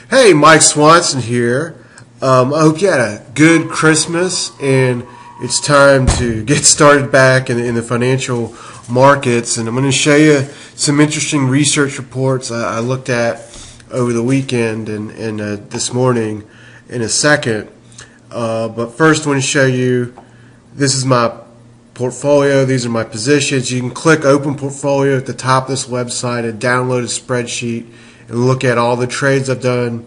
Hey, Mike Swanson here. I hope you had a good Christmas, and it's time to get started back in the financial markets. And I'm going to show you some interesting research reports I looked at over the weekend and this morning in a second. But first, I want to show you, this is my portfolio. These are my positions. You can click Open Portfolio at the top of this website and download a spreadsheet and look at all the trades I've done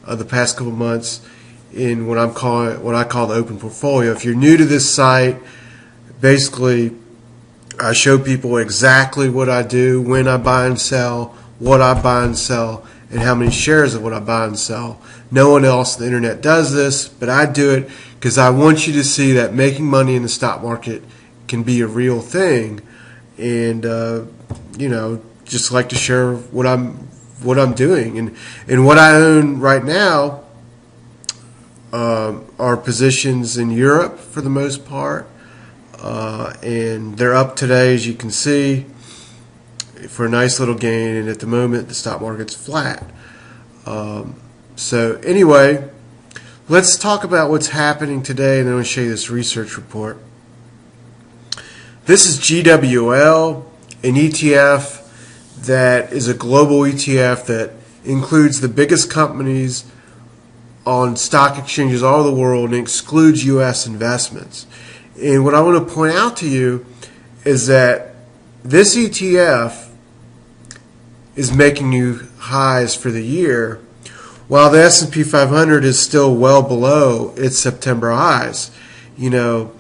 the past couple months in what I call the Open Portfolio. If you're new to this site, basically I show people exactly what I do, when I buy and sell, what I buy and sell, and how many shares of what I buy and sell. No one else on the internet does this, but I do it because I want you to see that making money in the stock market can be a real thing, and just like to share what I'm doing, and what I own right now are positions in Europe for the most part, and they're up today, as you can see, for a nice little gain. And at the moment, the stock market's flat. So anyway, let's talk about what's happening today, and then I'll show you this research report. This is GWL, an ETF that is a global ETF that includes the biggest companies on stock exchanges all over the world and excludes U.S. investments. And what I want to point out to you is that this ETF is making new highs for the year, while the S&P 500 is still well below its September highs. You know,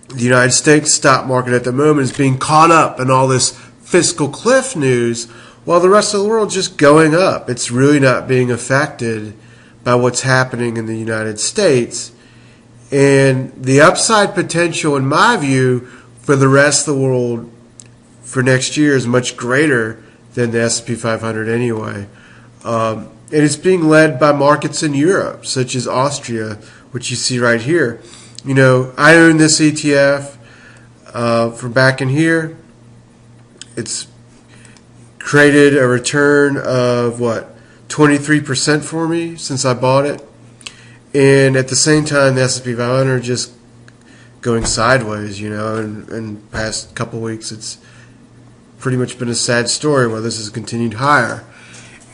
the United States stock market at the moment is being caught up in all this fiscal cliff news, while the rest of the world is just going up. It's really not being affected by what's happening in the United States. And the upside potential, in my view, for the rest of the world for next year is much greater than the S&P 500 anyway. And it's being led by markets in Europe, such as Austria, which you see right here. You know, I own this ETF from back in here. It's created a return of 23% for me since I bought it, and at the same time the S&P 500 just going sideways. You know, and in the past couple of weeks it's pretty much been a sad story while this has continued higher.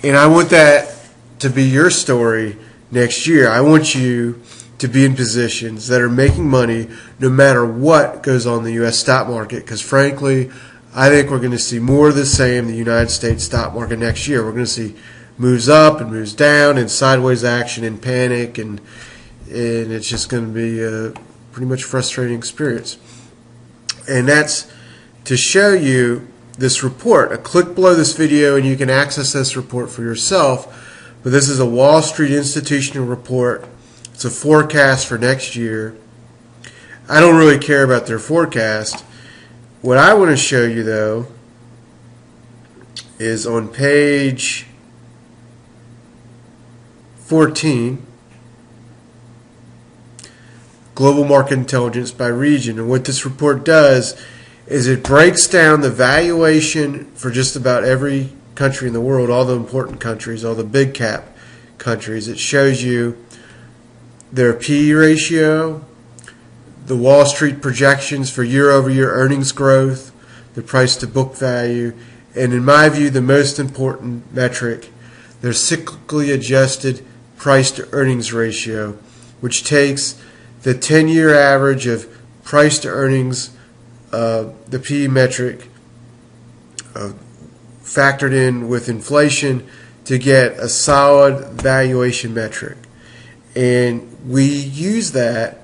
And I want that to be your story next year. I want you to be in positions that are making money no matter what goes on in the U.S. stock market, because frankly, I think we're going to see more of the same in the United States stock market next year. We're going to see moves up and moves down and sideways action and panic, and it's just going to be a pretty much frustrating experience. And that's to show you this report. A click below this video and you can access this report for yourself. But this is a Wall Street institutional report. It's a forecast for next year. I don't really care about their forecast. What I want to show you, though, is on page 14, Global Market Intelligence by Region. And what this report does is it breaks down the valuation for just about every country in the world, all the important countries, all the big cap countries. It shows you their P/E ratio, the Wall Street projections for year-over-year earnings growth, the price-to-book value, and in my view, the most important metric, their cyclically adjusted price-to-earnings ratio, which takes the 10-year average of price-to-earnings, the P/E metric, factored in with inflation to get a solid valuation metric. And we use that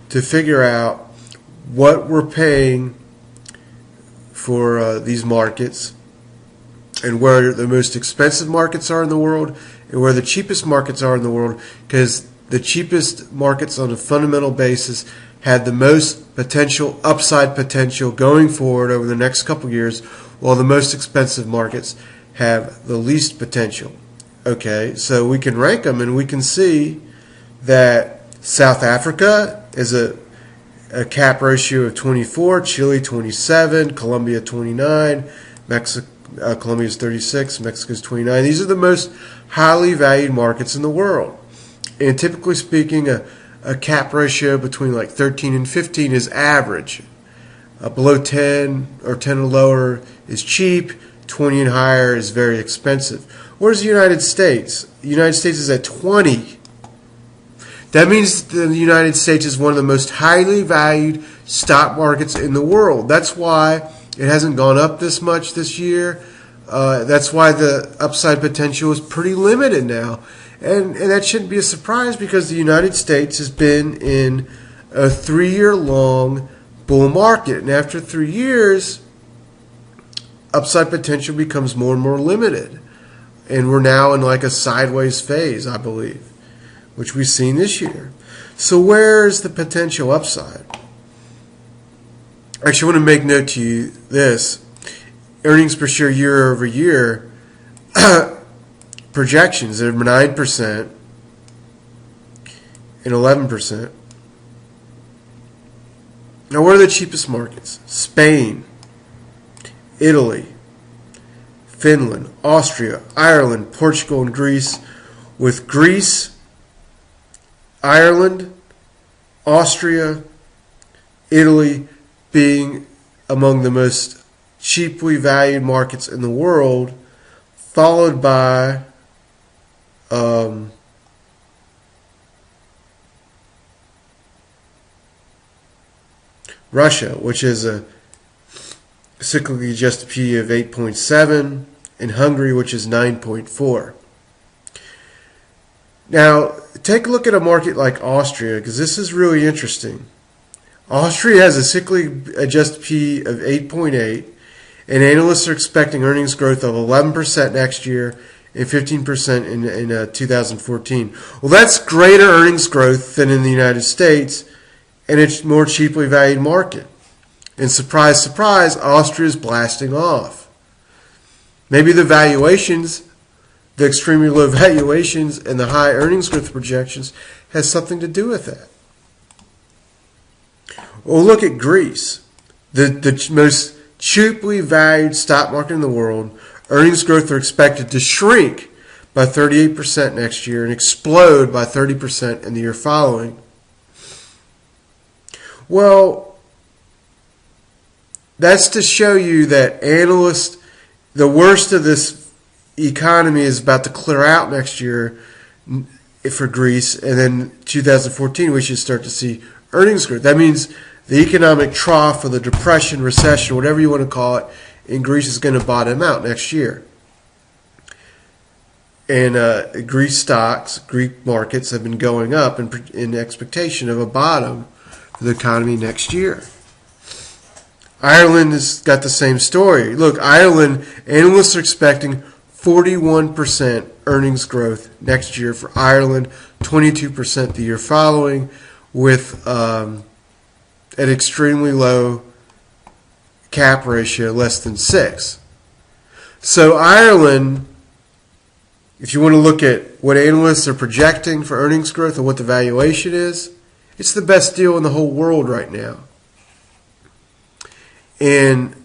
to figure out what we're paying for these markets, and where the most expensive markets are in the world and where the cheapest markets are in the world, because the cheapest markets on a fundamental basis had the most potential, upside potential going forward over the next couple years, while the most expensive markets have the least potential. Okay, so we can rank them, and we can see that South Africa is a cap ratio of 24, Chile 27, Colombia 29, Colombia is 36, Mexico is 29. These are the most highly valued markets in the world. And typically speaking, a cap ratio between like 13 and 15 is average. Below 10 or 10 or lower is cheap. 20 and higher is very expensive. Where's the United States? The United States is at 20. That means the United States is one of the most highly valued stock markets in the world. That's why it hasn't gone up this much this year. That's why the upside potential is pretty limited now. And that shouldn't be a surprise because the United States has been in a 3-year long bull market. And after 3 years, upside potential becomes more and more limited. And we're now in like a sideways phase, I believe, which we've seen this year. So where's the potential upside? Actually, I want to make note to you this. Earnings per share year over year projections are 9% and 11%. Now, what are the cheapest markets? Spain, Italy, Finland, Austria, Ireland, Portugal, and Greece, with Greece, Ireland, Austria, Italy being among the most cheaply valued markets in the world, followed by Russia, which is a cyclically adjusted P of 8.7, and Hungary, which is 9.4. Now, take a look at a market like Austria, because this is really interesting. Austria has a cyclically adjusted P of 8.8, and analysts are expecting earnings growth of 11% next year and 15% in 2014. Well, that's greater earnings growth than in the United States, and it's more cheaply valued market. And surprise, surprise, Austria is blasting off. Maybe the valuations, the extremely low valuations and the high earnings growth projections has something to do with that. Well, look at Greece, the most cheaply valued stock market in the world. Earnings growth are expected to shrink by 38% next year and explode by 30% in the year following. Well, that's to show you that analysts, the worst of this economy is about to clear out next year for Greece, and then 2014 we should start to see earnings growth. That means the economic trough or the depression, recession, whatever you want to call it, in Greece is going to bottom out next year. And Greece stocks, Greek markets have been going up in expectation of a bottom for the economy next year. Ireland has got the same story. Look, Ireland, analysts are expecting 41% earnings growth next year for Ireland, 22% the year following, with an extremely low cap ratio, less than 6. So Ireland, if you want to look at what analysts are projecting for earnings growth and what the valuation is, it's the best deal in the whole world right now. And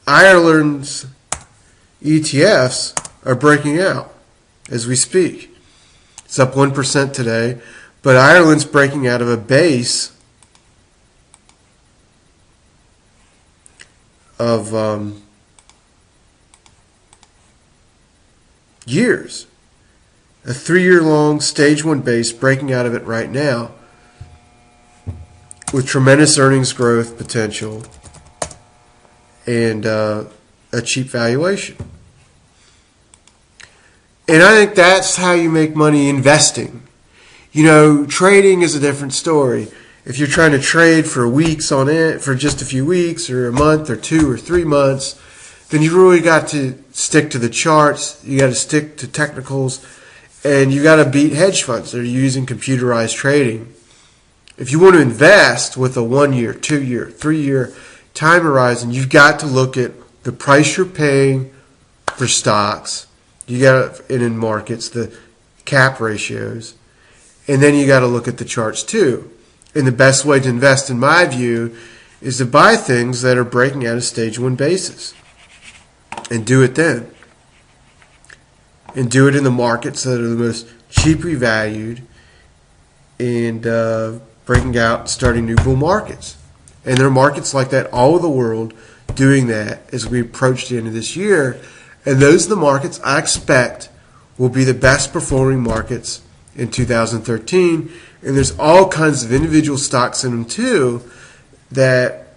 Ireland's ETFs are breaking out as we speak. It's up 1% today, but Ireland's breaking out of a base of years. A 3-year-long stage 1 base, breaking out of it right now with tremendous earnings growth potential and a cheap valuation. And I think that's how you make money investing. You know, trading is a different story. If you're trying to trade for weeks on it, for just a few weeks or a month or 2 or 3 months, then you really got to stick to the charts. You got to stick to technicals, and you got to beat hedge funds that are using computerized trading. If you want to invest with a 1-year, 2-year, 3-year time horizon, you've got to look at the price you're paying for stocks. You got to, and in markets, the cap ratios, and then you got to look at the charts too. And the best way to invest, in my view, is to buy things that are breaking out of stage 1 basis and do it then. and do it in the markets that are the most cheaply valued, and breaking out, starting new bull markets. And there are markets like that all over the world doing that as we approach the end of this year. And those are the markets I expect will be the best performing markets in 2013. And there's all kinds of individual stocks in them too that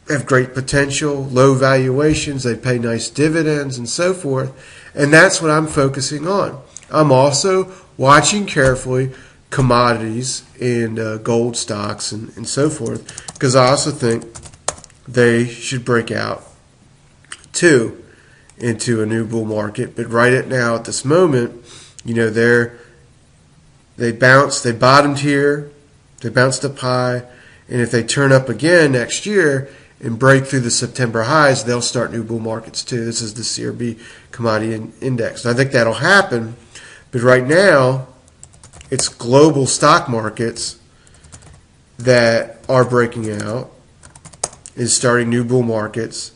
have great potential, low valuations, they pay nice dividends and so forth. And that's what I'm focusing on. I'm also watching carefully commodities and gold stocks and so forth, because I also think they should break out too into a new bull market. But right at now, at this moment, they bottomed here, they bounced up high, and if they turn up again next year and break through the September highs, they'll start new bull markets too. This is the CRB commodity index. And I think that'll happen, but right now, it's global stock markets that are breaking out and starting new bull markets,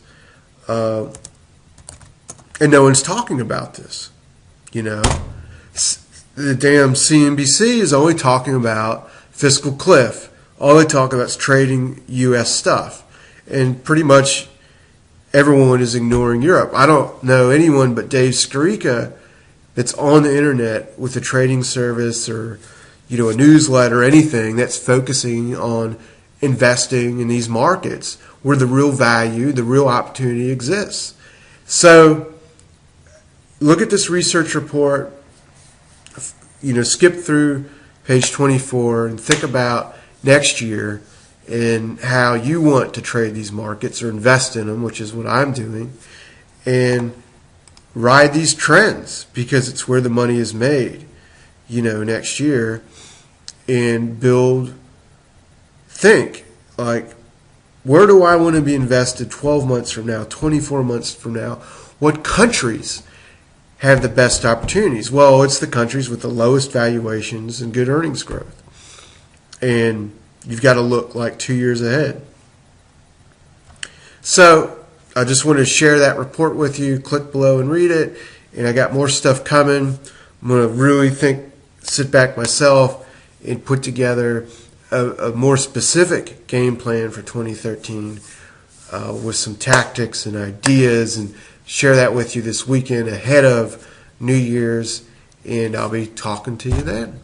and no one's talking about this. The damn CNBC is only talking about fiscal cliff. All they talk about is trading U.S. stuff, and pretty much everyone is ignoring Europe. I don't know anyone but Dave Skarica that's on the internet with a trading service or a newsletter or anything that's focusing on investing in these markets where the real value, the real opportunity exists. So look at this research report, skip through page 24 and think about next year and how you want to trade these markets or invest in them, which is what I'm doing, and ride these trends because it's where the money is made, next year, and think like, where do I want to be invested 12 months from now, 24 months from now? What countries have the best opportunities? Well, it's the countries with the lowest valuations and good earnings growth. And you've got to look like 2 years ahead. So I just wanted to share that report with you. Click below and read it. And I got more stuff coming. I'm going to really sit back myself and put together a more specific game plan for 2013 with some tactics and ideas, and share that with you this weekend ahead of New Year's. And I'll be talking to you then.